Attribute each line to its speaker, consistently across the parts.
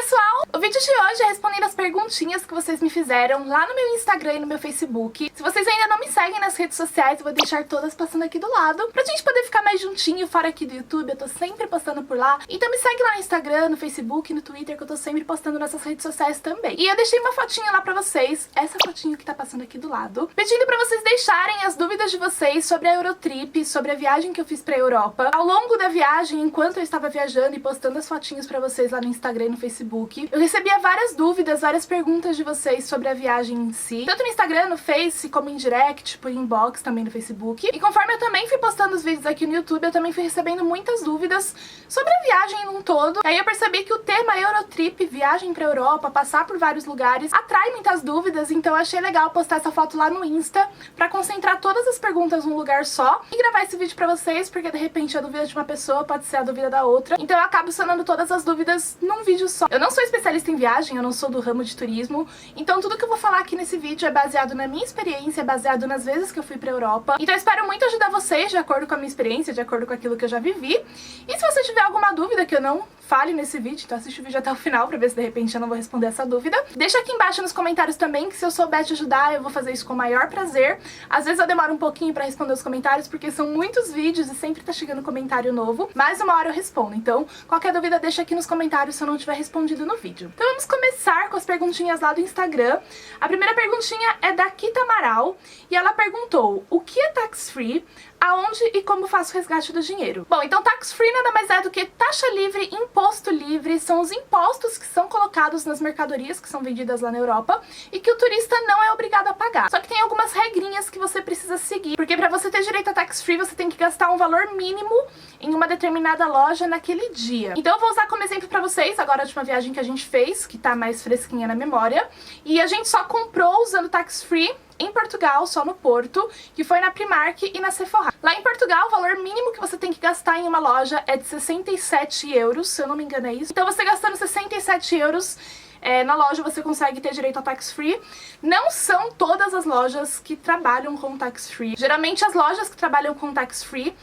Speaker 1: pessoal! O vídeo de hoje é respondendo as perguntinhas que vocês me fizeram lá no meu Instagram e no meu Facebook. Se vocês ainda não me seguem nas redes sociais, eu vou deixar todas passando aqui do lado, pra gente poder ficar mais juntinho fora aqui do YouTube. Eu tô sempre postando por lá. Então me segue lá no Instagram, no Facebook, no Twitter, que eu tô sempre postando nessas redes sociais também. E eu deixei uma fotinha lá pra vocês, essa fotinha que tá passando aqui do lado, pedindo pra vocês deixarem as dúvidas de vocês sobre a Eurotrip, sobre a viagem que eu fiz pra Europa. Ao longo da viagem, enquanto eu estava viajando e postando as fotinhas pra vocês lá no Instagram e no Facebook, eu recebia várias dúvidas, várias perguntas de vocês sobre a viagem em si, tanto no Instagram, no Face, como em direct, por inbox também no Facebook. E conforme eu também fui postando os vídeos aqui no YouTube, eu também fui recebendo muitas dúvidas sobre a viagem num todo. E aí eu percebi que o tema Eurotrip, viagem pra Europa, passar por vários lugares, atrai muitas dúvidas, então eu achei legal postar essa foto lá no Insta pra concentrar todas as perguntas num lugar só e gravar esse vídeo pra vocês, porque de repente a dúvida de uma pessoa pode ser a dúvida da outra. Então eu acabo sanando todas as dúvidas num vídeo só. Eu não sou especialista em viagem, eu não sou do ramo de turismo, então tudo que eu vou falar aqui nesse vídeo é baseado na minha experiência, é baseado nas vezes que eu fui pra Europa. Então eu espero muito ajudar vocês de acordo com a minha experiência, de acordo com aquilo que eu já vivi. E se você tiver alguma dúvida que eu não fale nesse vídeo, então assiste o vídeo até o final pra ver se de repente eu não vou responder essa dúvida. Deixa aqui embaixo nos comentários também, que se eu souber te ajudar, eu vou fazer isso com o maior prazer. Às vezes eu demoro um pouquinho pra responder os comentários, porque são muitos vídeos e sempre tá chegando comentário novo, mas uma hora eu respondo. Então, qualquer dúvida deixa aqui nos comentários se eu não tiver respondido no vídeo. Então vamos começar com as perguntinhas lá do Instagram. A primeira perguntinha é da Kita Amaral, e ela perguntou: o que é tax free? Aonde e como faço o resgate do dinheiro? Bom, então tax free nada mais é do que taxa livre, imposto livre, são os impostos que são colocados nas mercadorias que são vendidas lá na Europa e que o turista não é obrigado a pagar. Só que tem algumas regrinhas que você precisa seguir, porque para você ter direito a tax free você tem que gastar um valor mínimo em uma determinada loja naquele dia. Então eu vou usar como exemplo para vocês agora de uma viagem que a gente fez, que tá mais fresquinha na memória, e a gente só comprou usando tax free em Portugal, só no Porto, que foi na Primark e na Sephora. Lá em Portugal, o valor mínimo que você tem que gastar em uma loja é de 67 euros, se eu não me engano é isso. Então você gastando 67 euros na loja você consegue ter direito a tax free. Não são todas as lojas que trabalham com tax free. Geralmente as lojas que trabalham com tax free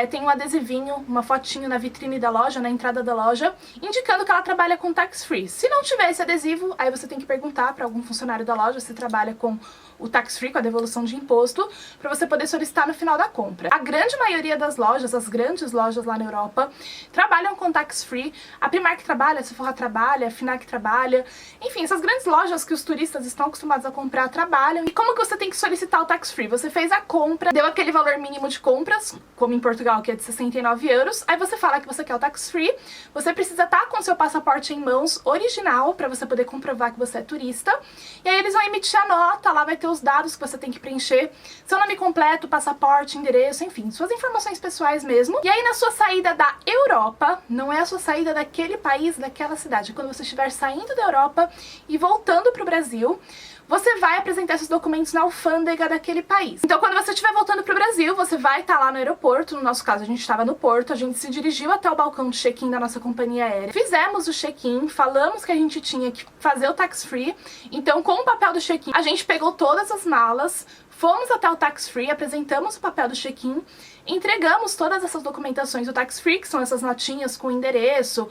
Speaker 1: tem um adesivinho, uma fotinho na vitrine da loja, na entrada da loja, indicando que ela trabalha com tax free. Se não tiver esse adesivo, aí você tem que perguntar para algum funcionário da loja se trabalha com o tax free, com a devolução de imposto, para você poder solicitar no final da compra. A grande maioria das lojas, as grandes lojas lá na Europa, trabalham com tax free. A Primark trabalha, a Sephora trabalha, a Fnac trabalha. Enfim, essas grandes lojas que os turistas estão acostumados a comprar trabalham. E como que você tem que solicitar o tax free? Você fez a compra, deu aquele valor mínimo de compras, como em Portugal, que é de 69 euros. Aí você fala que você quer o tax free. Você precisa estar com seu passaporte em mãos original para você poder comprovar que você é turista. E aí eles vão emitir a nota, lá vai ter os dados que você tem que preencher, seu nome completo, passaporte, endereço, enfim, suas informações pessoais mesmo. E aí na sua saída da Europa, não é a sua saída daquele país, daquela cidade, quando você estiver saindo da Europa e voltando para o Brasil, você vai apresentar esses documentos na alfândega daquele país. Então quando você estiver voltando para o Brasil, você vai estar lá no aeroporto, no nosso caso a gente estava no Porto, a gente se dirigiu até o balcão de check-in da nossa companhia aérea, fizemos o check-in, falamos que a gente tinha que fazer o tax free, então com o papel do check-in a gente pegou todas as malas, fomos até o tax free, apresentamos o papel do check-in, entregamos todas essas documentações do tax free, que são essas notinhas com o endereço,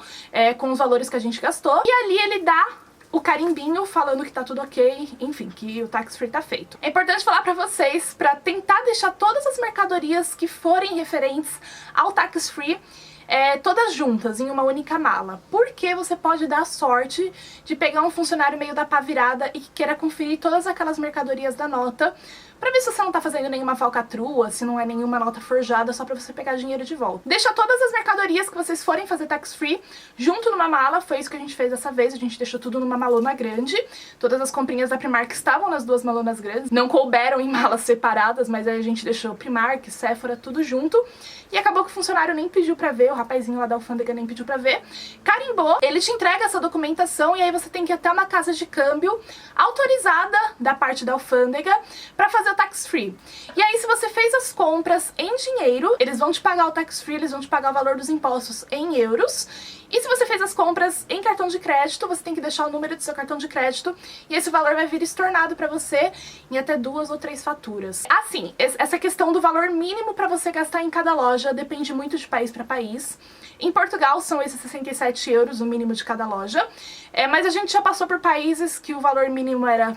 Speaker 1: com os valores que a gente gastou, e ali ele dá o carimbinho falando que tá tudo ok, enfim, que o tax free tá feito. É importante falar pra vocês, pra tentar deixar todas as mercadorias que forem referentes ao tax free todas juntas, em uma única mala. Porque você pode dar a sorte de pegar um funcionário meio da pá virada e que queira conferir todas aquelas mercadorias da nota, pra ver se você não tá fazendo nenhuma falcatrua, se não é nenhuma nota forjada, só pra você pegar dinheiro de volta. Deixa todas as mercadorias que vocês forem fazer tax free junto numa mala, foi isso que a gente fez dessa vez, a gente deixou tudo numa malona grande. Todas as comprinhas da Primark estavam nas duas malonas grandes, não couberam em malas separadas, mas aí a gente deixou Primark, Sephora, tudo junto. E acabou que o funcionário nem pediu pra ver, o rapazinho lá da alfândega nem pediu pra ver. Carimbou, ele te entrega essa documentação e aí você tem que ir até uma casa de câmbio autorizada da parte da alfândega pra fazer fazer o tax free. E aí, se você fez as compras em dinheiro, eles vão te pagar o tax free, eles vão te pagar o valor dos impostos em euros. E se você fez as compras em cartão de crédito, você tem que deixar o número do seu cartão de crédito e esse valor vai vir estornado pra você em até 2 ou 3 faturas. Assim, essa questão do valor mínimo pra você gastar em cada loja depende muito de país pra país. Em Portugal são esses 67 euros o mínimo de cada loja, mas a gente já passou por países que o valor mínimo era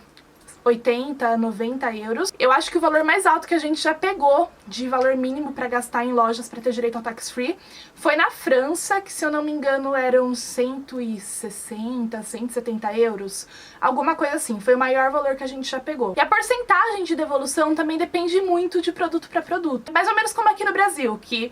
Speaker 1: 80, 90 euros. Eu acho que o valor mais alto que a gente já pegou de valor mínimo pra gastar em lojas pra ter direito ao tax free foi na França, que se eu não me engano eram 160, 170 euros, alguma coisa assim. Foi o maior valor que a gente já pegou. E a porcentagem de devolução também depende muito de produto pra produto. Mais ou menos como aqui no Brasil, que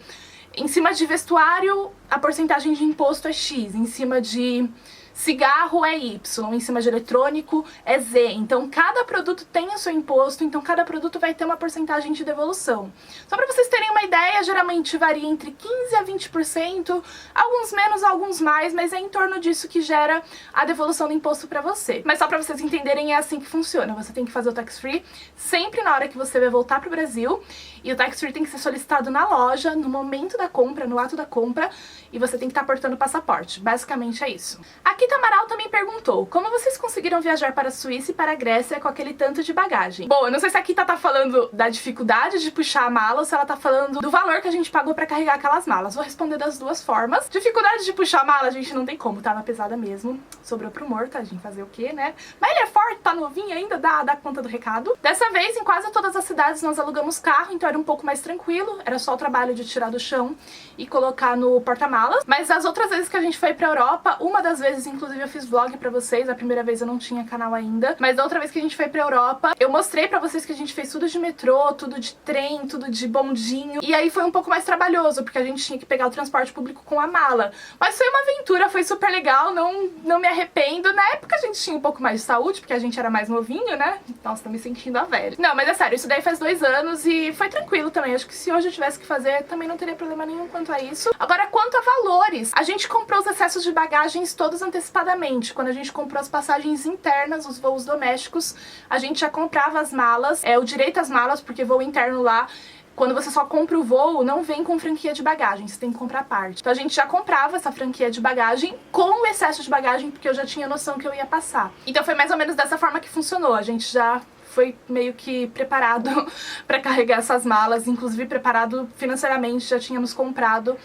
Speaker 1: em cima de vestuário a porcentagem de imposto é X, em cima de cigarro é Y, em cima de eletrônico é Z. Então cada produto tem o seu imposto, então cada produto vai ter uma porcentagem de devolução. Só para vocês terem uma ideia, geralmente varia entre 15% a 20%, alguns menos, alguns mais, mas é em torno disso que gera a devolução do imposto para você. Mas só para vocês entenderem, é assim que funciona. Você tem que fazer o tax free sempre na hora que você vai voltar pro Brasil, e o tax free tem que ser solicitado na loja, no momento da compra, no ato da compra, e você tem que estar portando o passaporte. Basicamente é isso. Aqui Tamaral também perguntou, como vocês conseguiram viajar para a Suíça e para a Grécia com aquele tanto de bagagem? Bom, eu não sei se a Kita tá falando da dificuldade de puxar a mala ou se ela tá falando do valor que a gente pagou pra carregar aquelas malas. Vou responder das duas formas. Dificuldade de puxar a mala, a gente não tem como, tá na pesada mesmo. Sobrou pro morto, tadinho, fazer o quê, né? Mas ele é forte, tá novinho ainda, dá conta do recado. Dessa vez, em quase todas as cidades nós alugamos carro, então era um pouco mais tranquilo. Era só o trabalho de tirar do chão e colocar no porta-malas. Mas as outras vezes que a gente foi pra Europa, uma das vezes, inclusive, eu fiz vlog pra vocês. A primeira vez eu não tinha canal ainda, mas da outra vez que a gente foi pra Europa, eu mostrei pra vocês que a gente fez tudo de metrô, tudo de trem, tudo de bondinho. E aí foi um pouco mais trabalhoso, porque a gente tinha que pegar o transporte público com a mala. Mas foi uma aventura, foi super legal, não me arrependo. Na época a gente tinha um pouco mais de saúde, porque a gente era mais novinho, né? Nossa, tô me sentindo a velha. Não, mas é sério, isso daí faz 2 anos e foi tranquilo também. Acho que se hoje eu tivesse que fazer, também não teria problema nenhum quanto a isso. Agora, quanto a valores, a gente comprou os excessos de bagagens todos antecipadamente. Quando a gente comprou as passagens internas, os voos domésticos, a gente já comprava as malas, o direito às malas, porque voo interno lá, quando você só compra o voo, não vem com franquia de bagagem, você tem que comprar a parte. Então a gente já comprava essa franquia de bagagem com o excesso de bagagem, porque eu já tinha noção que eu ia passar. Então foi mais ou menos dessa forma que funcionou, a gente já foi meio que preparado para carregar essas malas, inclusive preparado financeiramente, já tínhamos comprado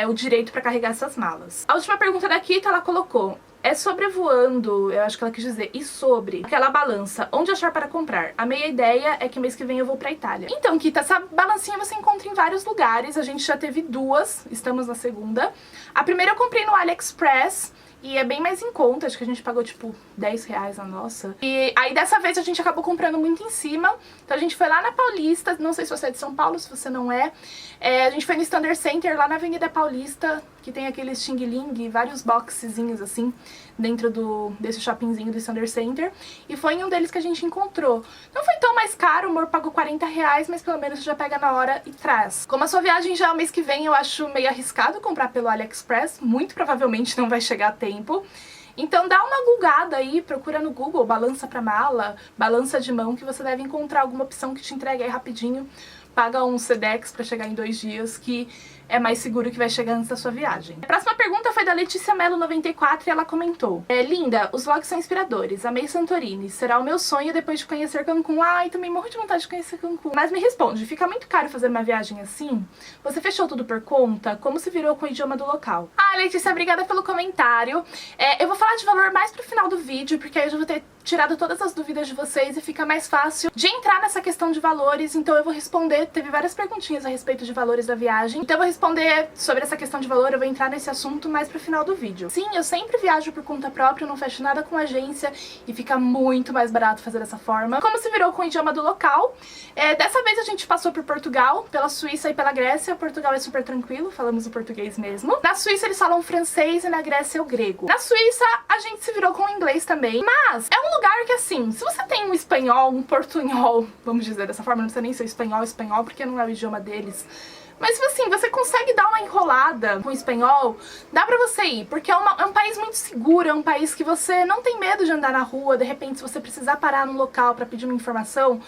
Speaker 1: o direito para carregar essas malas. A última pergunta da Kita, ela colocou: é sobrevoando, eu acho que ela quis dizer, e sobre aquela balança, onde achar para comprar? A minha ideia é que mês que vem eu vou pra Itália. Então, Kita, essa balancinha você encontra em vários lugares, a gente já teve 2, estamos na segunda. A primeira eu comprei no AliExpress, e é bem mais em conta, acho que a gente pagou tipo 10 reais a nossa. E aí dessa vez a gente acabou comprando muito em cima. Então a gente foi lá na Paulista, não sei se você é de São Paulo, se você não é. A gente foi no Standard Center, lá na Avenida Paulista, que tem aqueles Xing Ling, vários boxezinhos assim, dentro desse shoppingzinho do Standard Center. E foi em um deles que a gente encontrou. Não foi tão mais caro, o amor pagou 40 reais, mas pelo menos você já pega na hora e traz. Como a sua viagem já é o mês que vem, eu acho meio arriscado comprar pelo AliExpress, muito provavelmente não vai chegar a tempo. Então dá uma googada aí, procura no Google, balança pra mala, balança de mão, que você deve encontrar alguma opção que te entregue aí rapidinho. Paga um Sedex pra chegar em 2 dias, que é mais seguro, que vai chegar antes da sua viagem. A próxima pergunta foi da Letícia Melo 94 e ela comentou: linda, os vlogs são inspiradores, amei Santorini, será o meu sonho depois de conhecer Cancún. Ai, também morro de vontade de conhecer Cancún. Mas me responde, fica muito caro fazer uma viagem assim? Você fechou tudo por conta? Como se virou com o idioma do local? Ah, Letícia, obrigada pelo comentário. Eu vou falar de valor mais pro final do vídeo, porque aí eu já vou ter tirado todas as dúvidas de vocês e fica mais fácil de entrar nessa questão de valores. Então eu vou responder, teve várias perguntinhas a respeito de valores da viagem, então eu vou responder sobre essa questão de valor, eu vou entrar nesse assunto mais pro final do vídeo. Sim, eu sempre viajo por conta própria, eu não fecho nada com agência e fica muito mais barato fazer dessa forma. Como se virou com o idioma do local? Dessa vez a gente passou por Portugal, pela Suíça e pela Grécia. Portugal é super tranquilo, falamos o português mesmo. Na Suíça eles falam francês e na Grécia é o grego. Na Suíça a gente se virou com o inglês também, mas é um lugar que assim, se você tem um espanhol, um portunhol, vamos dizer dessa forma, não precisa nem ser espanhol, porque não é o idioma deles. Mas assim, você consegue dar uma enrolada com o espanhol, dá pra você ir, porque é um país muito seguro, é um país que você não tem medo de andar na rua, de repente se você precisar parar num local pra pedir uma informação,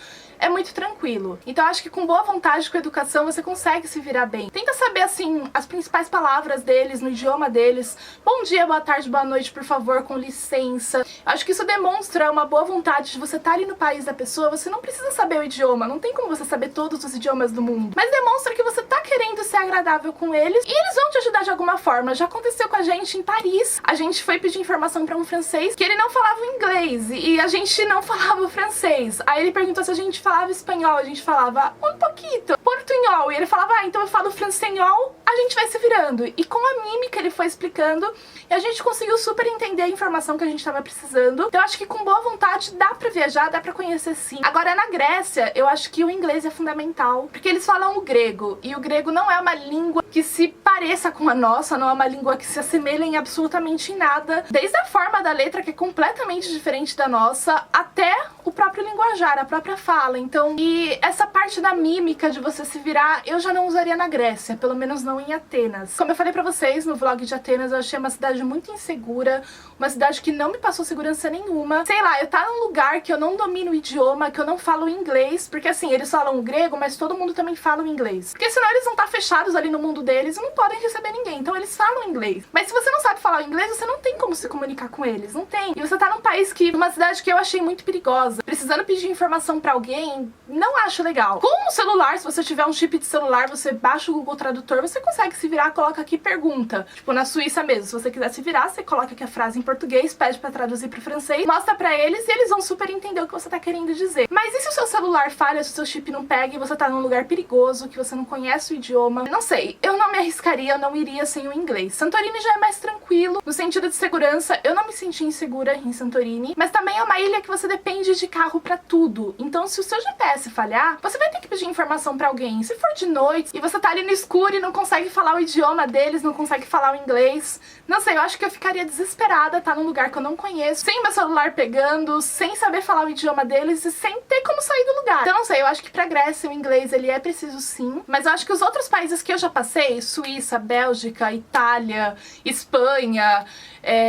Speaker 1: é muito tranquilo. Então eu acho que com boa vontade, com educação, você consegue se virar bem. Tenta saber, assim, as principais palavras deles, no idioma deles. Bom dia, boa tarde, boa noite, por favor, com licença. Eu acho que isso demonstra uma boa vontade de você estar ali no país da pessoa. Você não precisa saber o idioma, não tem como você saber todos os idiomas do mundo. Mas demonstra que você tá querendo ser agradável com eles e eles vão te ajudar de alguma forma. Já aconteceu com a gente em Paris. A gente foi pedir informação pra um francês que ele não falava o inglês e a gente não falava o francês. Aí ele perguntou se a gente falava espanhol, a gente falava um pouquito, portunhol, e ele falava, então eu falo francenhol, a gente vai se virando. E com a mímica ele foi explicando e a gente conseguiu super entender a informação que a gente tava precisando. Então eu acho que com boa vontade dá pra viajar, dá pra conhecer sim. Agora na Grécia, eu acho que o inglês é fundamental, porque eles falam o grego, e o grego não é uma língua que se pareça com a nossa, não é uma língua que se assemelha em absolutamente nada, desde a forma da letra, que é completamente diferente da nossa, até o próprio linguajar, a própria fala. Então, e essa parte da mímica de você se virar, eu já não usaria na Grécia, pelo menos não em Atenas. Como eu falei pra vocês no vlog de Atenas, eu achei uma cidade muito insegura, uma cidade que não me passou segurança nenhuma. Sei lá, eu tá num lugar que eu não domino o idioma, que eu não falo inglês, porque assim, eles falam o grego, mas todo mundo também fala o inglês. Porque senão eles vão estar fechados ali no mundo deles e não podem receber ninguém, então eles falam inglês. Mas se você não sabe falar o inglês, você não tem como se comunicar com eles, não tem. E você tá num país que, numa cidade que eu achei muito perigosa, precisando pedir informação pra alguém, não acho legal. Com o celular, se você tiver um chip de celular, você baixa o Google Tradutor, você consegue se virar, coloca aqui pergunta. Tipo, na Suíça mesmo, se você quiser se virar, você coloca aqui a frase em português, pede pra traduzir pro francês, mostra pra eles e eles vão super entender o que você tá querendo dizer. Mas e se o seu celular falha, se o seu chip não pega e você tá num lugar perigoso, que você não conhece o idioma? Não sei, eu não me arriscaria, eu não iria sem o inglês. Santorini já é mais tranquilo, no sentido de segurança, eu não me senti insegura em Santorini, mas também é uma ilha que você depende de carro pra tudo. Então se o seu GPS falhar, você vai ter que pedir informação pra alguém. Se for de noite e você tá ali no escuro e não consegue falar o idioma deles, não consegue falar o inglês, não sei, eu acho que eu ficaria desesperada, tá num lugar que eu não conheço, sem meu celular pegando, sem saber falar o idioma deles e sem ter como sair do lugar. Então não sei, eu acho que pra Grécia o inglês ele é preciso sim, mas eu acho que os outros países que eu já passei, Suíça, Bélgica, Itália, Espanha,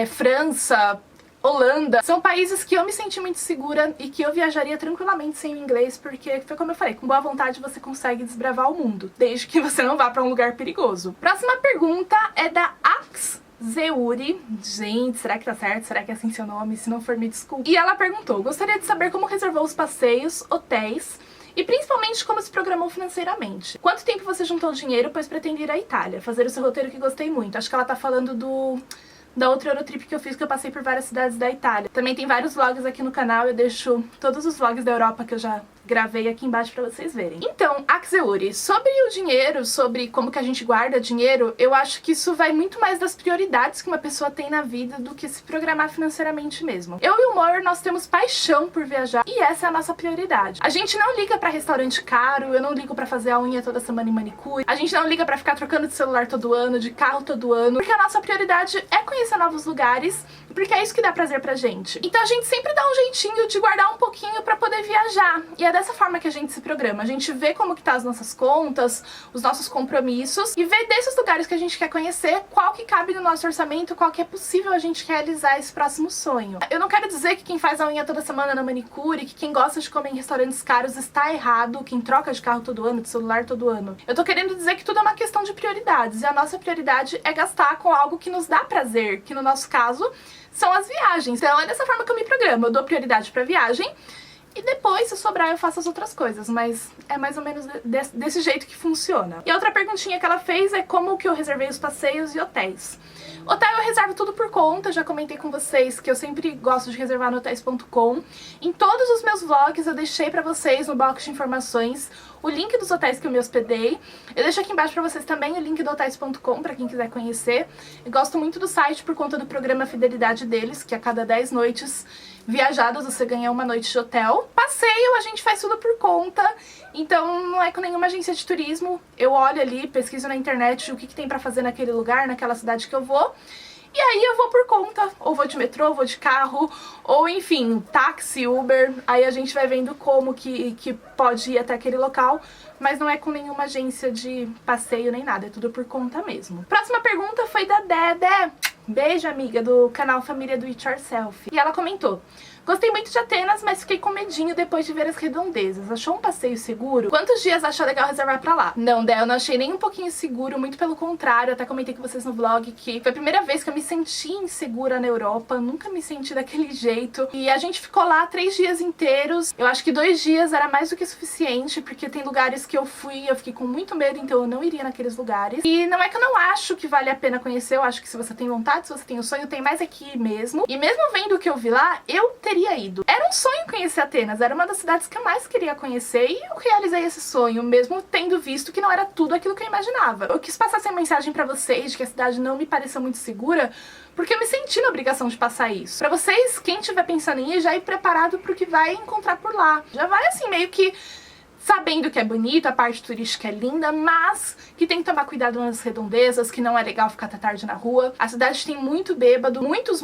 Speaker 1: França, Holanda, são países que eu me senti muito segura e que eu viajaria tranquilamente sem o inglês, porque foi como eu falei, com boa vontade você consegue desbravar o mundo, desde que você não vá pra um lugar perigoso. Próxima pergunta é da Zeuri. Gente, será que tá certo? Será que é assim seu nome? Se não for, me desculpe. E ela perguntou, gostaria de saber como reservou os passeios, hotéis e principalmente como se programou financeiramente. Quanto tempo você juntou dinheiro, pois pretende ir à Itália? Fazer o seu roteiro que gostei muito. Acho que ela tá falando da outra Eurotrip que eu fiz, que eu passei por várias cidades da Itália. Também tem vários vlogs aqui no canal, eu deixo todos os vlogs da Europa que eu já gravei aqui embaixo pra vocês verem. Então, Axeuri, sobre o dinheiro, sobre como que a gente guarda dinheiro, eu acho que isso vai muito mais das prioridades que uma pessoa tem na vida do que se programar financeiramente mesmo. Eu e o Mor, nós temos paixão por viajar e essa é a nossa prioridade. A gente não liga pra restaurante caro, eu não ligo pra fazer a unha toda semana em manicure, a gente não liga pra ficar trocando de celular todo ano, de carro todo ano, porque a nossa prioridade é conhecer novos lugares, porque é isso que dá prazer pra gente. Então a gente sempre dá um jeitinho de guardar um pouquinho pra poder viajar, e é dessa forma que a gente se programa. A gente vê como que tá as nossas contas, os nossos compromissos, e vê desses lugares que a gente quer conhecer, qual que cabe no nosso orçamento, qual que é possível a gente realizar esse próximo sonho. Eu não quero dizer que quem faz a unha toda semana na manicure, que quem gosta de comer em restaurantes caros está errado, quem troca de carro todo ano, de celular todo ano. Eu tô querendo dizer que tudo é uma questão de prioridades, e a nossa prioridade é gastar com algo que nos dá prazer, que no nosso caso são as viagens. Então é dessa forma que eu me programo, eu dou prioridade pra viagem, e depois, se sobrar, eu faço as outras coisas, mas é mais ou menos desse jeito que funciona. E a outra perguntinha que ela fez é como que eu reservei os passeios e hotéis. Hotel eu reservo tudo por conta, já comentei com vocês que eu sempre gosto de reservar no hotéis.com. Em todos os meus vlogs eu deixei pra vocês no box de informações o link dos hotéis que eu me hospedei. Eu deixo aqui embaixo pra vocês também o link do hotéis.com pra quem quiser conhecer. Eu gosto muito do site por conta do programa Fidelidade deles, que a cada 10 noites viajadas você ganha uma noite de hotel. Passeio a gente faz tudo por conta, então não é com nenhuma agência de turismo. Eu olho ali, pesquiso na internet o que tem pra fazer naquele lugar, naquela cidade que eu vou. E aí eu vou por conta, ou vou de metrô, ou vou de carro, ou enfim, táxi, Uber. Aí a gente vai vendo como que pode ir até aquele local, mas não é com nenhuma agência de passeio nem nada, é tudo por conta mesmo. Próxima pergunta foi da Dede. Beijo, amiga, do canal Família Do It Yourself. E ela comentou: Gostei muito de Atenas, mas fiquei com medinho depois de ver as redondezas. Achou um passeio seguro? Quantos dias achou legal reservar pra lá? Não, Dé, eu não achei nem um pouquinho seguro, muito pelo contrário. Eu até comentei com vocês no vlog que foi a primeira vez que eu me senti insegura na Europa. Nunca me senti daquele jeito. E a gente ficou lá 3 dias inteiros. Eu acho que 2 dias era mais do que suficiente, porque tem lugares que eu fui, eu fiquei com muito medo, então eu não iria naqueles lugares. E não é que eu não acho que vale a pena conhecer, eu acho que se você tem vontade, se você tem o sonho, tem mais aqui mesmo. E mesmo vendo o que eu vi lá, eu teria ido. Era um sonho conhecer Atenas, era uma das cidades que eu mais queria conhecer e eu realizei esse sonho, mesmo tendo visto que não era tudo aquilo que eu imaginava. Eu quis passar essa mensagem pra vocês de que a cidade não me pareceu muito segura, porque eu me senti na obrigação de passar isso. Pra vocês, quem estiver pensando em ir, já ir preparado pro que vai encontrar por lá. Já vai assim, meio que sabendo que é bonito, a parte turística é linda, mas que tem que tomar cuidado nas redondezas, que não é legal ficar até tarde na rua. A cidade tem muito bêbado, muitos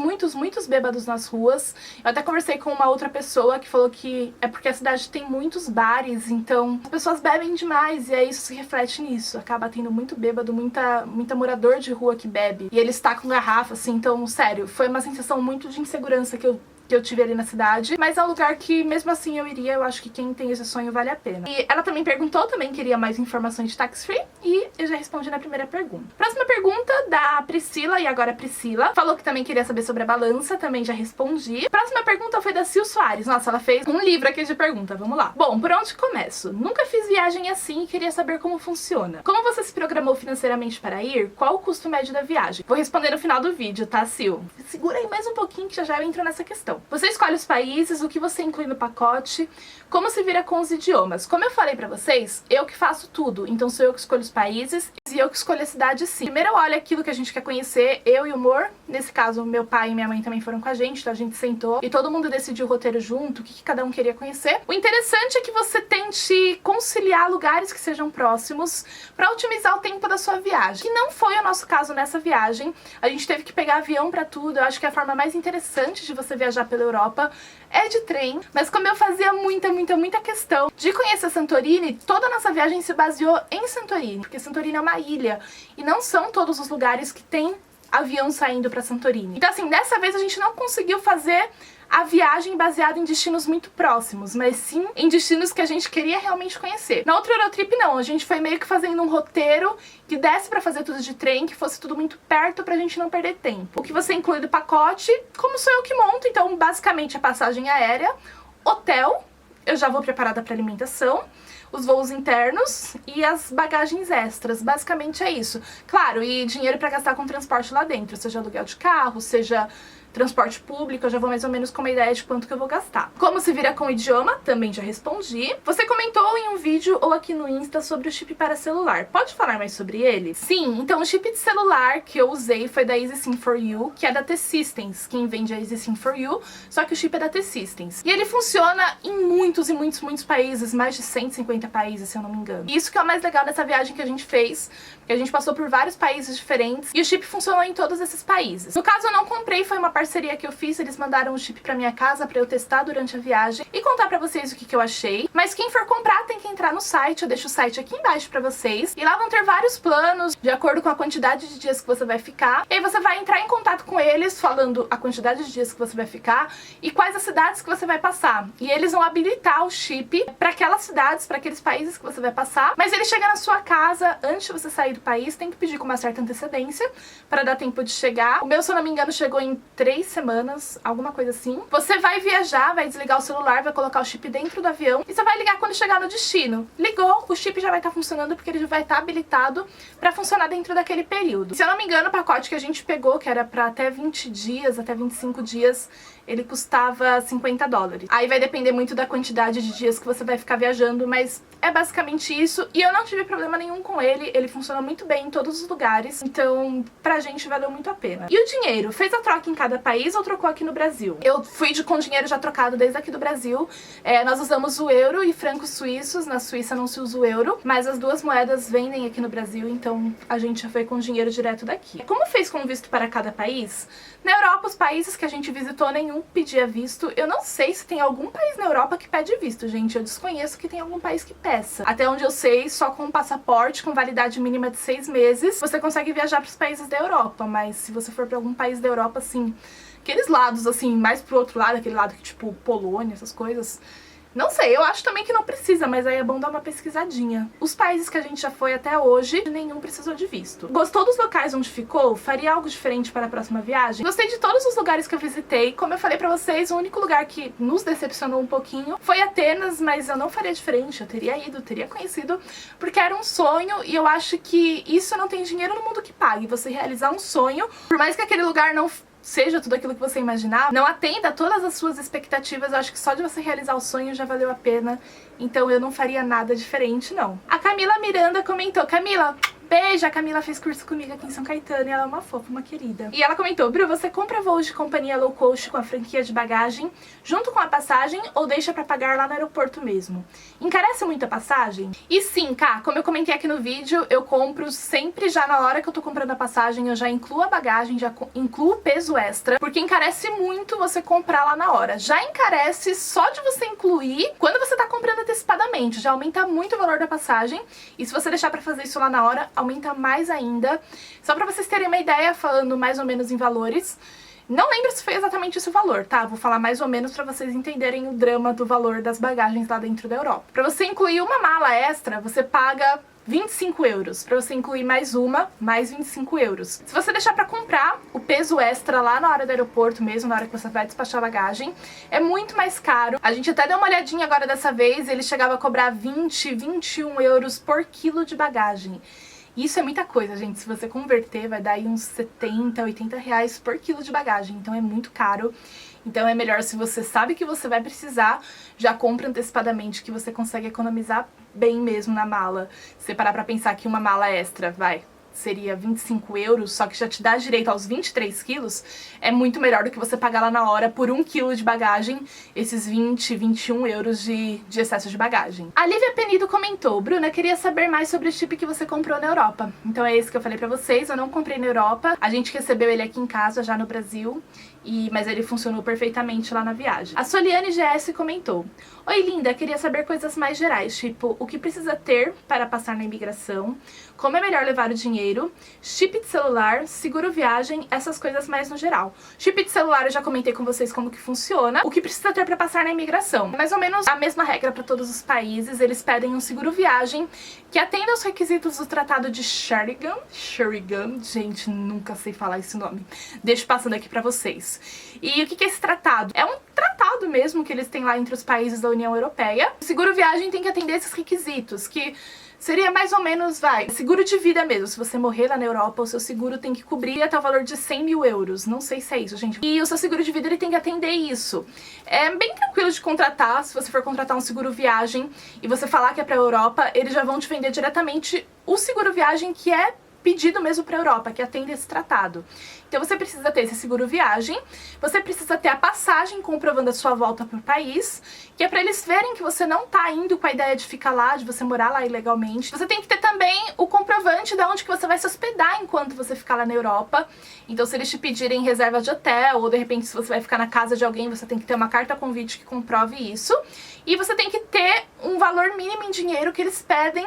Speaker 1: bêbados nas ruas. Eu até conversei com uma outra pessoa que falou que é porque a cidade tem muitos bares, então as pessoas bebem demais e aí isso se reflete nisso. Acaba tendo muito bêbado, muita morador de rua que bebe. E eles tacam garrafa, assim, então, sério, foi uma sensação muito de insegurança que eu tive ali na cidade, mas é um lugar que mesmo assim eu iria, eu acho que quem tem esse sonho vale a pena. E ela também perguntou, também queria mais informações de tax free, e eu já respondi na primeira pergunta. Próxima pergunta da Priscila, e agora Priscila, falou que também queria saber sobre a balança, também já respondi. Próxima pergunta foi da Sil Soares, nossa, ela fez um livro aqui de pergunta, vamos lá. Bom, por onde começo? Nunca fiz viagem assim e queria saber como funciona. Como você se programou financeiramente para ir? Qual o custo médio da viagem? Vou responder no final do vídeo, tá, Sil? Segura aí mais um pouquinho que já eu entro nessa questão. Você escolhe os países, o que você inclui no pacote, como se vira com os idiomas. Como eu falei pra vocês, eu que faço tudo, então sou eu que escolho os países e eu que escolho a cidade sim. Primeiro eu olho aquilo que a gente quer conhecer, eu e o Mor, nesse caso meu pai e minha mãe também foram com a gente, então a gente sentou e todo mundo decidiu o roteiro junto, o que cada um queria conhecer. O interessante é que você tente conciliar lugares que sejam próximos pra otimizar o tempo da sua viagem, que não foi o nosso caso nessa viagem. A gente teve que pegar avião pra tudo, eu acho que a forma mais interessante de você viajar pela Europa é de trem, mas como eu fazia muita questão de conhecer Santorini, toda a nossa viagem se baseou em Santorini, porque Santorini é uma ilha e não são todos os lugares que tem avião saindo pra Santorini. Então assim, dessa vez a gente não conseguiu fazer a viagem baseada em destinos muito próximos, mas sim em destinos que a gente queria realmente conhecer. Na outra Eurotrip não, a gente foi meio que fazendo um roteiro que desse pra fazer tudo de trem, que fosse tudo muito perto pra gente não perder tempo. O que você inclui do pacote, como sou eu que monto, então basicamente a passagem aérea, hotel, eu já vou preparada pra alimentação, os voos internos e as bagagens extras, basicamente é isso. Claro, e dinheiro pra gastar com transporte lá dentro, seja aluguel de carro, seja transporte público, eu já vou mais ou menos com uma ideia de quanto que eu vou gastar. Como se vira com o idioma, também já respondi. Você comentou em um vídeo ou aqui no Insta sobre o chip para celular. Pode falar mais sobre ele? Sim, então o chip de celular que eu usei foi da EasySim4U, que é da T-Systems. Quem vende a EasySim4U, só que o chip é da T-Systems. E ele funciona em muitos países, mais de 150 países, se eu não me engano. E isso que é o mais legal dessa viagem que a gente fez, porque a gente passou por vários países diferentes e o chip funcionou em todos esses países. No caso, eu não comprei, foi uma parceria que eu fiz, eles mandaram o chip pra minha casa pra eu testar durante a viagem e contar pra vocês o que eu achei. Mas quem for comprar tem que entrar no site, eu deixo o site aqui embaixo pra vocês. E lá vão ter vários planos, de acordo com a quantidade de dias que você vai ficar. E aí você vai entrar em contato com eles, falando a quantidade de dias que você vai ficar e quais as cidades que você vai passar. E eles vão habilitar o chip pra aquelas cidades, pra aqueles países que você vai passar. Mas ele chega na sua casa antes de você sair do país, tem que pedir com uma certa antecedência pra dar tempo de chegar. O meu, se eu não me engano, chegou em 3 semanas, alguma coisa assim. Você vai viajar, vai desligar o celular, vai colocar o chip dentro do avião e você vai ligar quando chegar no destino. Ligou, o chip já vai estar funcionando porque ele já vai estar habilitado pra funcionar dentro daquele período. Se eu não me engano, o pacote que a gente pegou, que era pra até 20 dias, até 25 dias, ele custava $50. Aí vai depender muito da quantidade de dias que você vai ficar viajando, mas é basicamente isso. E eu não tive problema nenhum com ele, ele funciona muito bem em todos os lugares, então pra gente valeu muito a pena. E o dinheiro? Fez a troca em cada país ou trocou aqui no Brasil? Eu fui com dinheiro já trocado desde aqui do Brasil. Nós usamos o euro e francos suíços, na Suíça não se usa o euro, mas as duas moedas vendem aqui no Brasil, então a gente já foi com dinheiro direto daqui. Como fez com visto para cada país? Na Europa, os países que a gente visitou, nenhum pedia visto. Eu não sei se tem algum país na Europa que pede visto, gente. Eu desconheço que tem algum país que peça. Até onde eu sei, só com um passaporte com validade mínima de 6 meses, você consegue viajar para os países da Europa. Mas se você for para algum país da Europa, assim, aqueles lados, assim, mais pro outro lado, aquele lado que, tipo, Polônia, essas coisas. Não sei, eu acho também que não precisa, mas aí é bom dar uma pesquisadinha. Os países que a gente já foi até hoje, nenhum precisou de visto. Gostou dos locais onde ficou? Faria algo diferente para a próxima viagem? Gostei de todos os lugares que eu visitei. Como eu falei pra vocês, o único lugar que nos decepcionou um pouquinho foi Atenas, mas eu não faria diferente. Eu teria ido, teria conhecido, porque era um sonho e eu acho que isso não tem dinheiro no mundo que pague. Você realizar um sonho, por mais que aquele lugar não seja tudo aquilo que você imaginar, não atenda a todas as suas expectativas, eu acho que só de você realizar o sonho já valeu a pena, então eu não faria nada diferente, não. A Camila Miranda comentou, Camila, beijo, a Camila fez curso comigo aqui em São Caetano e ela é uma fofa, uma querida. E ela comentou, Bru, você compra voos de companhia low cost com a franquia de bagagem junto com a passagem ou deixa pra pagar lá no aeroporto mesmo? Encarece muito a passagem? E sim, Cá, como eu comentei aqui no vídeo, eu compro sempre já na hora que eu tô comprando a passagem, eu já incluo a bagagem, já incluo o peso extra, porque encarece muito você comprar lá na hora. Já encarece só de você incluir quando você tá comprando antecipadamente, já aumenta muito o valor da passagem, e se você deixar pra fazer isso lá na hora, aumenta mais ainda. Só pra vocês terem uma ideia, falando mais ou menos em valores, não lembro se foi exatamente esse o valor, tá? Vou falar mais ou menos pra vocês entenderem o drama do valor das bagagens lá dentro da Europa. Pra você incluir uma mala extra, você paga 25 euros. Pra você incluir mais uma, mais 25 euros. Se você deixar pra comprar o peso extra lá na hora do aeroporto mesmo, na hora que você vai despachar a bagagem, é muito mais caro. A gente até deu uma olhadinha agora dessa vez, ele chegava a cobrar 20, 21 euros por quilo de bagagem. Isso é muita coisa, gente. Se você converter, vai dar aí uns 70, 80 reais por quilo de bagagem. Então é muito caro. Então é melhor, se você sabe que você vai precisar, já compra antecipadamente, que você consegue economizar bem mesmo na mala. Se você parar pra pensar que uma mala extra, seria 25 euros, só que já te dá direito aos 23 quilos, é muito melhor do que você pagar lá na hora por 1 quilo de bagagem, esses 20, 21 euros de excesso de bagagem. A Lívia Penido comentou, Bruna, queria saber mais sobre o chip que você comprou na Europa. Então é esse que eu falei pra vocês, eu não comprei na Europa, a gente recebeu ele aqui em casa, já no Brasil, mas ele funcionou perfeitamente lá na viagem. A Soliane GS comentou, oi linda, queria saber coisas mais gerais, tipo, o que precisa ter para passar na imigração, como é melhor levar o dinheiro, chip de celular, seguro viagem, essas coisas mais no geral. Chip de celular eu já comentei com vocês como que funciona, o que precisa ter para passar na imigração. Mais ou menos a mesma regra para todos os países, eles pedem um seguro viagem que atenda aos requisitos do Tratado de Schengen, gente, nunca sei falar esse nome, deixo passando aqui para vocês. E o que é esse tratado? É um tratado mesmo que eles têm lá entre os países da União Europeia. O seguro viagem tem que atender esses requisitos, que seria mais ou menos, seguro de vida mesmo. Se você morrer lá na Europa, o seu seguro tem que cobrir até o valor de 100 mil euros. Não sei se é isso, gente. E o seu seguro de vida, ele tem que atender isso. É bem tranquilo de contratar. Se você for contratar um seguro viagem e você falar que é pra Europa, eles já vão te vender diretamente o seguro viagem que é pedido mesmo para a Europa, que atende esse tratado. Então você precisa ter esse seguro viagem, você precisa ter a passagem comprovando a sua volta para o país, que é para eles verem que você não tá indo com a ideia de ficar lá, de você morar lá ilegalmente. Você tem que ter também o comprovante de onde que você vai se hospedar enquanto você ficar lá na Europa. Então se eles te pedirem reserva de hotel, ou de repente se você vai ficar na casa de alguém, você tem que ter uma carta convite que comprove isso. E você tem que ter um valor mínimo em dinheiro que eles pedem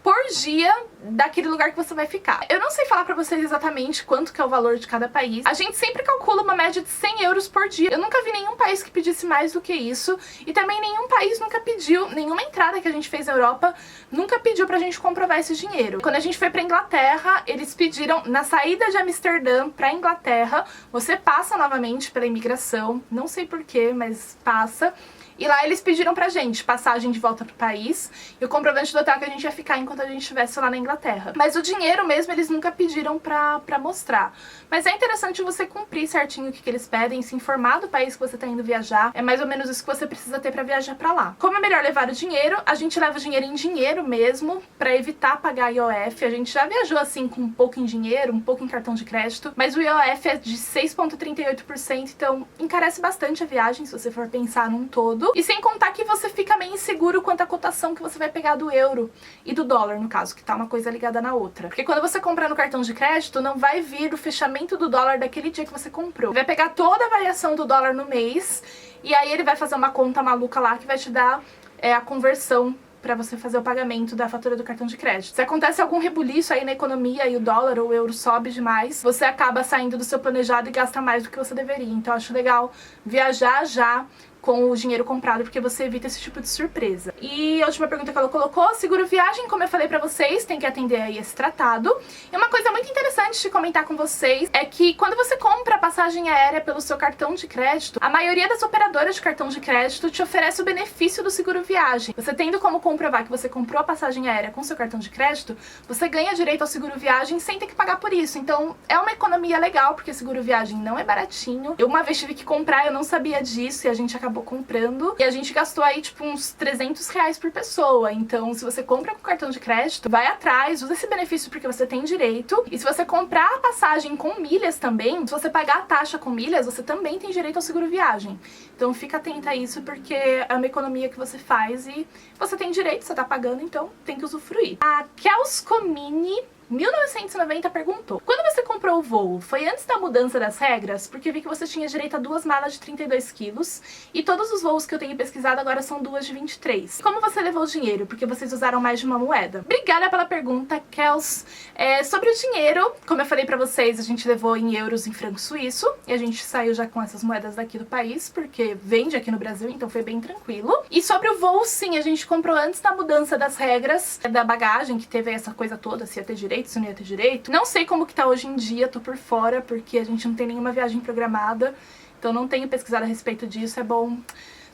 Speaker 1: por dia daquele lugar que você vai ficar. Eu não sei falar pra vocês exatamente quanto que é o valor de cada país. A gente sempre calcula uma média de 100 euros por dia. Eu nunca vi nenhum país que pedisse mais do que isso. E também nenhum país nunca pediu, nenhuma entrada que a gente fez na Europa nunca pediu pra gente comprovar esse dinheiro. Quando a gente foi pra Inglaterra, eles pediram, na saída de Amsterdã pra Inglaterra, você passa novamente pela imigração, não sei porquê, mas passa. E lá eles pediram pra gente passagem de volta pro país e o comprovante do hotel que a gente ia ficar enquanto a gente estivesse lá na Inglaterra. Mas o dinheiro mesmo eles nunca pediram pra mostrar. Mas é interessante você cumprir certinho o que eles pedem, se informar do país que você tá indo viajar. É mais ou menos isso que você precisa ter pra viajar pra lá. Como é melhor levar o dinheiro, a gente leva o dinheiro em dinheiro mesmo, pra evitar pagar IOF. A gente já viajou assim com um pouco em dinheiro, um pouco em cartão de crédito, mas o IOF é de 6,38%, então encarece bastante a viagem se você for pensar num todo. E sem contar que você fica meio inseguro quanto à cotação que você vai pegar do euro e do dólar, no caso, que tá uma coisa ligada na outra. Porque quando você comprar no cartão de crédito, não vai vir o fechamento do dólar daquele dia que você comprou. Vai pegar toda a variação do dólar no mês e aí ele vai fazer uma conta maluca lá que vai te dar a conversão pra você fazer o pagamento da fatura do cartão de crédito. Se acontece algum rebuliço aí na economia e o dólar ou o euro sobe demais, você acaba saindo do seu planejado e gasta mais do que você deveria. Então eu acho legal viajar já com o dinheiro comprado, porque você evita esse tipo de surpresa. E a última pergunta que ela colocou, seguro viagem, como eu falei pra vocês, tem que atender aí esse tratado. E uma coisa muito interessante de comentar com vocês é que quando você compra a passagem aérea pelo seu cartão de crédito, a maioria das operadoras de cartão de crédito te oferece o benefício do seguro viagem. Você tendo como comprovar que você comprou a passagem aérea com seu cartão de crédito, você ganha direito ao seguro viagem sem ter que pagar por isso. Então é uma economia legal, porque seguro viagem não é baratinho. Eu uma vez tive que comprar, eu não sabia disso, e a gente acabou comprando, e a gente gastou aí tipo uns R$300 por pessoa. Então se você compra com cartão de crédito, vai atrás, usa esse benefício porque você tem direito. E se você comprar a passagem com milhas também, se você pagar a taxa com milhas, você também tem direito ao seguro viagem. Então fica atenta a isso, porque é uma economia que você faz e você tem direito, você tá pagando, então tem que usufruir. A Kelscomini 1990 perguntou: quando você comprou o voo, foi antes da mudança das regras? Porque vi que você tinha direito a 2 malas de 32 quilos e todos os voos que eu tenho pesquisado agora são 2 de 23. Como você levou o dinheiro? Porque vocês usaram mais de uma moeda. Obrigada pela pergunta, Kels. Sobre o dinheiro, como eu falei pra vocês, a gente levou em euros e em franco suíço e a gente saiu já com essas moedas daqui do país, porque vende aqui no Brasil, então foi bem tranquilo. E sobre o voo, sim, a gente comprou antes da mudança das regras da bagagem, que teve essa coisa toda, se ia ter direito, se não ia ter direito. Não sei como que tá hoje em dia, tô por fora, porque a gente não tem nenhuma viagem programada, então não tenho pesquisado a respeito disso. É bom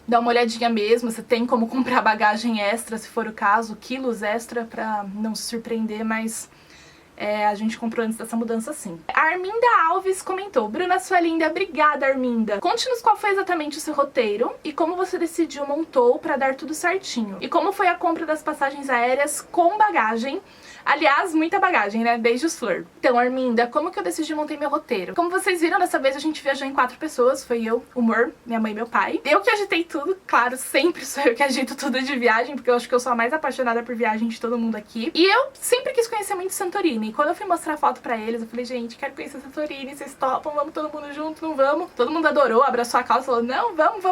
Speaker 1: dar uma olhadinha mesmo, você tem como comprar bagagem extra, se for o caso, quilos extra, pra não se surpreender, mas a gente comprou antes dessa mudança sim. A Arminda Alves comentou: Bruna, sua linda, obrigada, Arminda. Conte-nos qual foi exatamente o seu roteiro e como você decidiu, montou pra dar tudo certinho. E como foi a compra das passagens aéreas com bagagem. Aliás, muita bagagem, né? Beijos, Flor. Então, Arminda, como que eu decidi montar meu roteiro? Como vocês viram, dessa vez a gente viajou em 4 pessoas. Foi eu, o Mor, minha mãe e meu pai. Eu que agitei tudo, claro, sempre sou eu que agito tudo de viagem, porque eu acho que eu sou a mais apaixonada por viagem de todo mundo aqui. E eu sempre quis conhecer muito Santorini. E quando eu fui mostrar a foto pra eles, eu falei: gente, quero conhecer Santorini, vocês topam? Vamos todo mundo junto, não vamos? Todo mundo adorou, abraçou a calça e falou: não, vamos.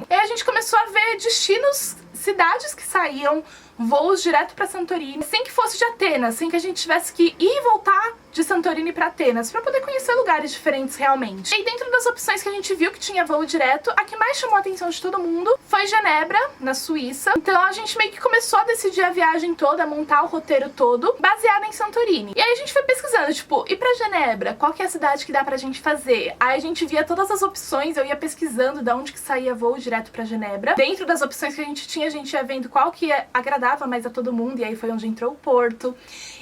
Speaker 1: E aí a gente começou a ver destinos, cidades que saíam voos direto pra Santorini, sem que fosse de Atenas, sem que a gente tivesse que ir e voltar de Santorini pra Atenas, pra poder conhecer lugares diferentes realmente. E dentro das opções que a gente viu que tinha voo direto, a que mais chamou a atenção de todo mundo foi Genebra, na Suíça. Então a gente meio que começou a decidir a viagem toda, a montar o roteiro todo, baseado em Santorini. E aí a gente foi pesquisando, tipo, ir pra Genebra, qual que é a cidade que dá pra gente fazer? Aí a gente via todas as opções, eu ia pesquisando de onde que saía voo direto pra Genebra. Dentro das opções que a gente ia vendo qual que agradava mais a todo mundo, e aí foi onde entrou o Porto.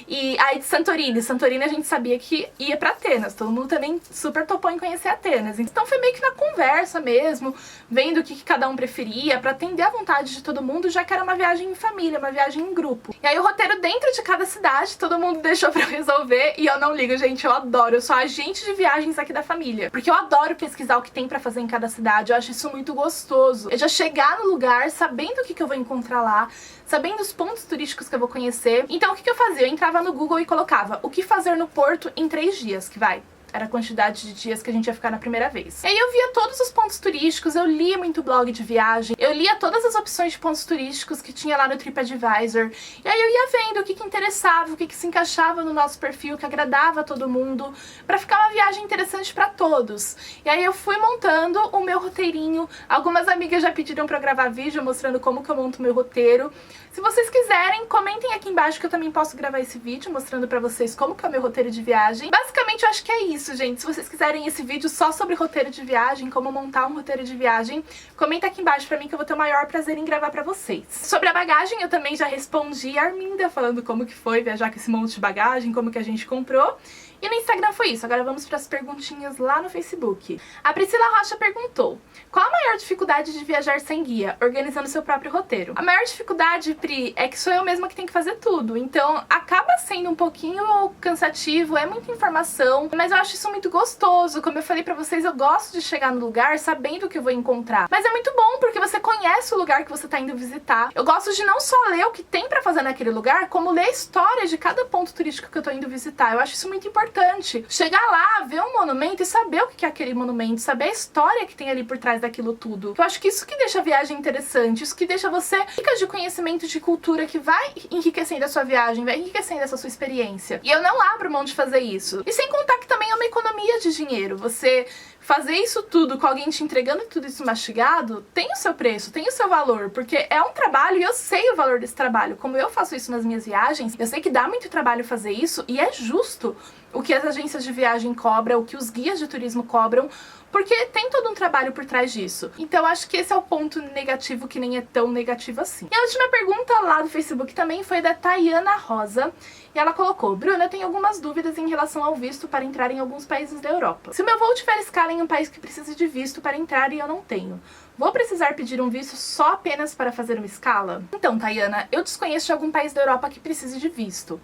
Speaker 1: E aí de Santorini a gente sabia que ia pra Atenas, todo mundo também super topou em conhecer Atenas. Então foi meio que na conversa mesmo, vendo o que cada um preferia, pra atender a vontade de todo mundo, já que era uma viagem em família, uma viagem em grupo. E aí o roteiro dentro de cada cidade, todo mundo deixou pra eu resolver, e eu não ligo, gente, eu adoro, eu sou agente de viagens aqui da família, porque eu adoro pesquisar o que tem pra fazer em cada cidade, eu acho isso muito gostoso. Eu já chegar no lugar sabendo o que eu vou encontrar lá, sabendo os pontos turísticos que eu vou conhecer. Então o que eu fazia? Eu entrava no Google e colocava o que fazer no Porto em 3 dias, que vai. Era a quantidade de dias que a gente ia ficar na primeira vez. E aí eu via todos os pontos turísticos, eu lia muito blog de viagem, eu lia todas as opções de pontos turísticos que tinha lá no TripAdvisor. E aí eu ia vendo o que interessava, o que se encaixava no nosso perfil, que agradava a todo mundo, pra ficar uma viagem interessante pra todos. E aí eu fui montando o meu roteirinho. Algumas amigas já pediram pra eu gravar vídeo mostrando como que eu monto o meu roteiro. Se vocês quiserem, comentem aqui embaixo que eu também posso gravar esse vídeo mostrando pra vocês como que é o meu roteiro de viagem. Basicamente eu acho que é isso, gente. Se vocês quiserem esse vídeo só sobre roteiro de viagem, como montar um roteiro de viagem, comenta aqui embaixo pra mim que eu vou ter o maior prazer em gravar pra vocês. Sobre a bagagem, eu também já respondi a Arminda falando como que foi viajar com esse monte de bagagem, como que a gente comprou. E no Instagram foi isso. Agora vamos para as perguntinhas lá no Facebook. A Priscila Rocha perguntou: qual a maior dificuldade de viajar sem guia, organizando seu próprio roteiro? A maior dificuldade, Pri, é que sou eu mesma que tenho que fazer tudo. Então acaba sendo um pouquinho cansativo, é muita informação, mas eu acho isso muito gostoso. Como eu falei pra vocês, eu gosto de chegar no lugar sabendo o que eu vou encontrar. Mas é muito bom porque você conhece o lugar que você tá indo visitar. Eu gosto de não só ler o que tem pra fazer naquele lugar, como ler a história de cada ponto turístico que eu tô indo visitar. Eu acho isso muito importante. importante. Chegar lá, ver um monumento e saber o que é aquele monumento, saber a história que tem ali por trás daquilo tudo. Eu acho que isso que deixa a viagem interessante, isso que deixa você ricas de conhecimento de cultura que vai enriquecendo a sua viagem, vai enriquecendo essa sua experiência. E eu não abro mão de fazer isso. E sem contar que também é uma economia de dinheiro. Você fazer isso tudo com alguém te entregando tudo isso mastigado tem o seu preço, tem o seu valor, porque é um trabalho e eu sei o valor desse trabalho. Como eu faço isso nas minhas viagens, eu sei que dá muito trabalho fazer isso e é justo o que as agências de viagem cobram, o que os guias de turismo cobram, porque tem todo um trabalho por trás disso. Então acho que esse é o ponto negativo que nem é tão negativo assim. E a última pergunta lá do Facebook também foi da Tayana Rosa. E ela colocou: Bruna, eu tenho algumas dúvidas em relação ao visto para entrar em alguns países da Europa. Se o meu voo tiver escala em um país que precisa de visto para entrar e eu não tenho, vou precisar pedir um visto só apenas para fazer uma escala? Então, Tayana, eu desconheço de algum país da Europa que precise de visto.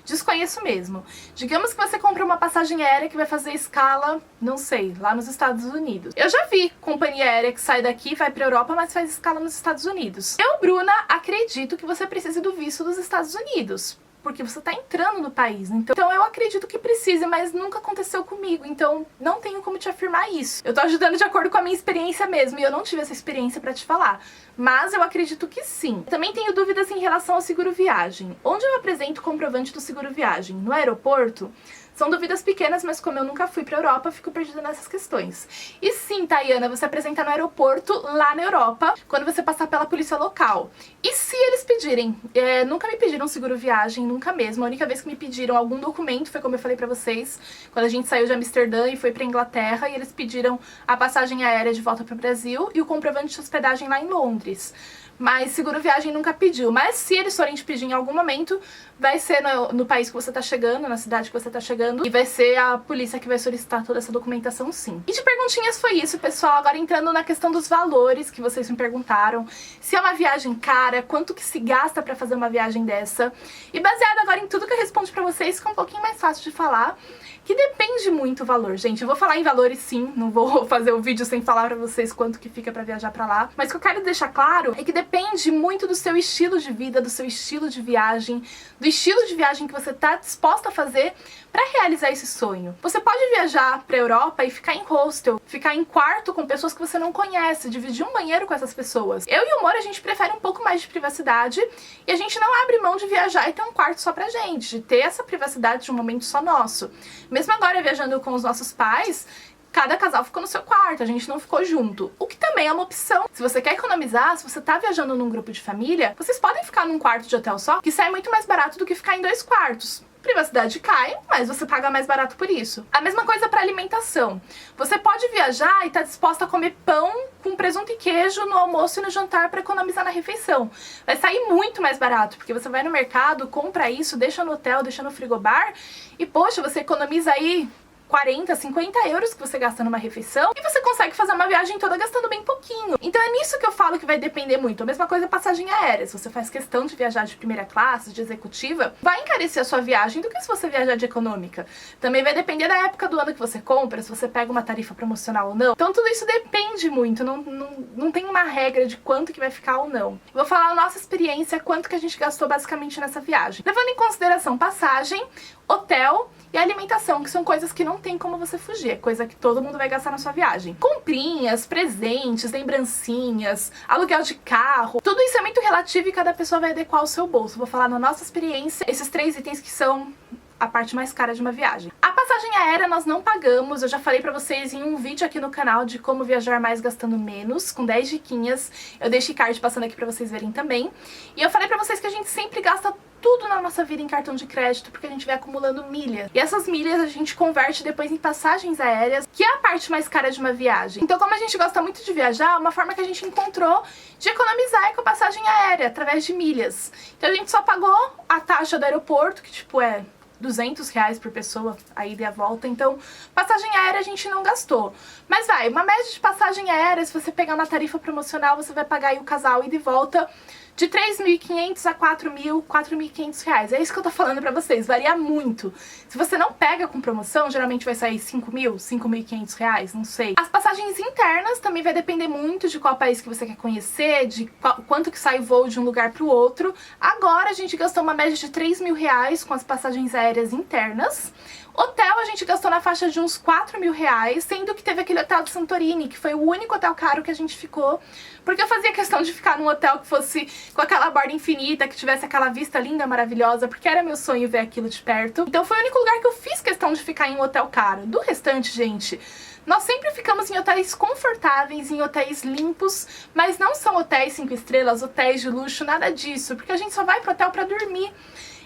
Speaker 1: Desconheço mesmo. Digamos que você compra uma passagem aérea que vai fazer escala, não sei, lá nos Estados Unidos. Eu já vi companhia aérea que sai daqui, vai pra Europa, mas faz escala nos Estados Unidos. Eu, Bruna, acredito que você precise do visto dos Estados Unidos, porque você tá entrando no país. Então eu acredito que precise, mas nunca aconteceu comigo, então não tenho como te afirmar isso. Eu tô ajudando de acordo com a minha experiência mesmo, e eu não tive essa experiência pra te falar. Mas eu acredito que sim. Também tenho dúvidas em relação ao seguro viagem. Onde eu apresento o comprovante do seguro viagem? No aeroporto? São dúvidas pequenas, mas como eu nunca fui pra Europa, fico perdida nessas questões. E sim, Tayana, você apresenta no aeroporto lá na Europa, quando você passar pela polícia local. E se eles pedirem? Nunca me pediram seguro viagem, nunca mesmo. A única vez que me pediram algum documento foi, como eu falei pra vocês, quando a gente saiu de Amsterdã e foi pra Inglaterra, e eles pediram a passagem aérea de volta pro Brasil e o comprovante de hospedagem lá em Londres. Mas seguro viagem nunca pediu. Mas se eles forem te pedir em algum momento, vai ser no país que você tá chegando, na cidade que você tá chegando, e vai ser a polícia que vai solicitar toda essa documentação, sim. E de perguntinhas foi isso, pessoal. Agora entrando na questão dos valores que vocês me perguntaram. Se é uma viagem cara, quanto que se gasta pra fazer uma viagem dessa. E baseado agora em tudo que eu respondo pra vocês, fica um pouquinho mais fácil de falar, que depende muito o valor, gente. Eu vou falar em valores sim, não vou fazer o vídeo sem falar pra vocês quanto que fica pra viajar pra lá. Mas o que eu quero deixar claro é que depende muito do seu estilo de vida, do seu estilo de viagem, do estilo de viagem que você tá disposta a fazer pra realizar esse sonho. Você pode viajar pra Europa e ficar em hostel, ficar em quarto com pessoas que você não conhece, dividir um banheiro com essas pessoas. Eu e o Moro, a gente prefere um pouco mais de privacidade e a gente não abre mão de viajar e ter um quarto só pra gente, de ter essa privacidade de um momento só nosso. Mesmo agora viajando com os nossos pais, cada casal ficou no seu quarto, a gente não ficou junto. O que também é uma opção. Se você quer economizar, se você tá viajando num grupo de família, vocês podem ficar num quarto de hotel só, que sai muito mais barato do que ficar em 2 quartos. Privacidade cai, mas você paga mais barato por isso. A mesma coisa para alimentação. Você pode viajar e tá disposta a comer pão com presunto e queijo no almoço e no jantar para economizar na refeição. Vai sair muito mais barato, porque você vai no mercado, compra isso, deixa no hotel, deixa no frigobar e, poxa, você economiza aí 40, 50 euros que você gasta numa refeição e você consegue fazer uma viagem toda gastando bem pouquinho. Então é nisso que eu falo que vai depender muito. A mesma coisa passagem aérea. Se você faz questão de viajar de primeira classe, de executiva, vai encarecer a sua viagem do que se você viajar de econômica. Também vai depender da época do ano que você compra, se você pega uma tarifa promocional ou não. Então tudo isso depende muito, não tem uma regra de quanto que vai ficar ou não. Vou falar a nossa experiência, quanto que a gente gastou basicamente nessa viagem. Levando em consideração passagem, hotel e alimentação, que são coisas que não tem como você fugir, é coisa que todo mundo vai gastar na sua viagem. Comprinhas, presentes, lembrancinhas, aluguel de carro, tudo isso é muito relativo e cada pessoa vai adequar o seu bolso. Vou falar na nossa experiência, esses 3 itens que são a parte mais cara de uma viagem. A passagem aérea nós não pagamos, eu já falei pra vocês em um vídeo aqui no canal de como viajar mais gastando menos, com 10 diquinhas, eu deixei card passando aqui pra vocês verem também. E eu falei pra vocês que a gente sempre gasta tudo na nossa vida em cartão de crédito, porque a gente vai acumulando milhas. E essas milhas a gente converte depois em passagens aéreas, que é a parte mais cara de uma viagem. Então, como a gente gosta muito de viajar, uma forma que a gente encontrou de economizar é com a passagem aérea, através de milhas. Então a gente só pagou a taxa do aeroporto, que tipo é R$200 por pessoa, a ida e a volta. Então, passagem aérea a gente não gastou. Mas vai, uma média de passagem aérea, se você pegar uma tarifa promocional, você vai pagar aí o casal ida e volta de 3.500 a 4.000, 4.500 reais. É isso que eu tô falando pra vocês, varia muito. Se você não pega com promoção, geralmente vai sair 5.000, 5.500 reais, não sei. As passagens internas também vai depender muito de qual país que você quer conhecer, de quanto que sai o voo de um lugar pro outro. Agora a gente gastou uma média de 3.000 reais com as passagens aéreas férias internas. Hotel a gente gastou na faixa de uns 4 mil reais, sendo que teve aquele hotel de Santorini, que foi o único hotel caro que a gente ficou, porque eu fazia questão de ficar num hotel que fosse com aquela borda infinita, que tivesse aquela vista linda, maravilhosa, porque era meu sonho ver aquilo de perto. Então foi o único lugar que eu fiz questão de ficar em um hotel caro. Do restante, gente, nós sempre ficamos em hotéis confortáveis, em hotéis limpos, mas não são hotéis 5 estrelas, hotéis de luxo, nada disso, porque a gente só vai pro hotel pra dormir.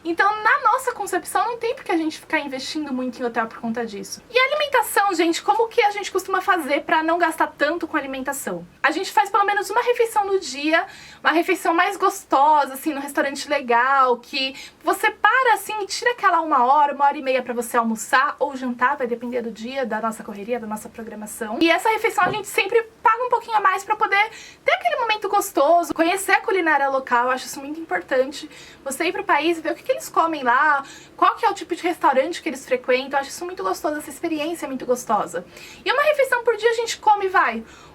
Speaker 1: Então, na nossa concepção, não tem por que a gente ficar investindo muito em hotel por conta disso. E a alimentação, gente, como que a gente costuma fazer pra não gastar tanto com alimentação? A gente faz pelo menos uma refeição no dia, uma refeição mais gostosa, assim, num restaurante legal, que você para, assim, e tira aquela 1 hora e meia pra você almoçar ou jantar, vai depender do dia, da nossa correria, da nossa programação. E essa refeição a gente sempre paga um pouquinho a mais pra poder ter aquele momento gostoso, conhecer a culinária local, eu acho isso muito importante. Você ir pro país e ver o que eles comem lá, qual que é o tipo de restaurante que eles frequentam, eu acho isso muito gostoso, essa experiência é muito gostosa. E uma refeição por dia a gente come,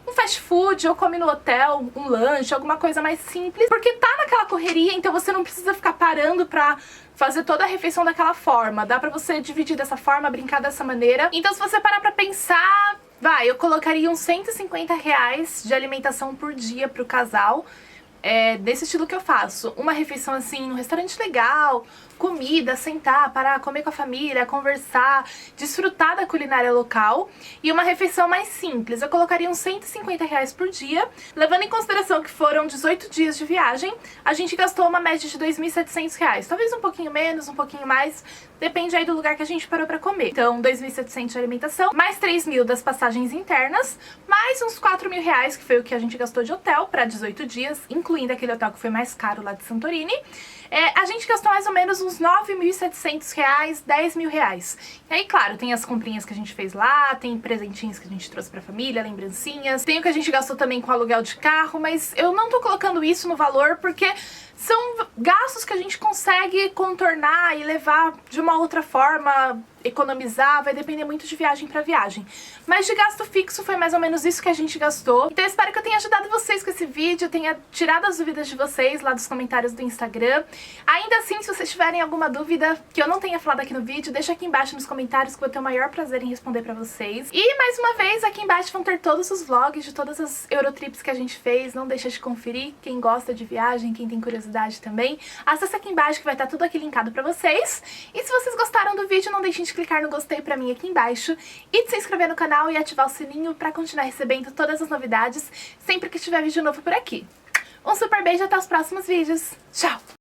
Speaker 1: um fast food, ou come no hotel, um lanche, alguma coisa mais simples, porque tá naquela correria, então você não precisa ficar parando pra fazer toda a refeição daquela forma, dá pra você dividir dessa forma, brincar dessa maneira. Então se você parar pra pensar, eu colocaria uns 150 reais de alimentação por dia pro casal, desse estilo que eu faço. Uma refeição assim, num restaurante legal, comida, sentar, parar, comer com a família, conversar, desfrutar da culinária local. E uma refeição mais simples, eu colocaria uns 150 reais por dia. Levando em consideração que foram 18 dias de viagem, a gente gastou uma média de 2.700 reais. Talvez um pouquinho menos, um pouquinho mais, depende aí do lugar que a gente parou pra comer. Então, 2.700 de alimentação, mais 3.000 das passagens internas, mais uns 4 mil reais, que foi o que a gente gastou de hotel pra 18 dias, incluindo aquele hotel que foi mais caro lá de Santorini. A gente gastou mais ou menos uns 9.700 reais, 10 mil reais. E aí, claro, tem as comprinhas que a gente fez lá, tem presentinhos que a gente trouxe pra família, lembrancinhas, tem o que a gente gastou também com aluguel de carro, mas eu não tô colocando isso no valor porque são gastos que a gente consegue contornar e levar de uma outra forma, economizar, vai depender muito de viagem pra viagem. Mas de gasto fixo foi mais ou menos isso que a gente gastou. Então eu espero que eu tenha ajudado vocês com esse vídeo, tenha tirado as dúvidas de vocês lá dos comentários do Instagram. Ainda assim, se vocês tiverem alguma dúvida que eu não tenha falado aqui no vídeo, deixa aqui embaixo nos comentários que eu vou ter o maior prazer em responder pra vocês. E mais uma vez, aqui embaixo vão ter todos os vlogs de todas as Eurotrips que a gente fez, não deixa de conferir. Quem gosta de viagem, quem tem curiosidade também, acessa aqui embaixo que vai estar tudo aqui linkado pra vocês. E se vocês gostaram do vídeo, não deixem de clicar no gostei pra mim aqui embaixo e de se inscrever no canal e ativar o sininho pra continuar recebendo todas as novidades sempre que tiver vídeo novo por aqui. Um super beijo e até os próximos vídeos. Tchau!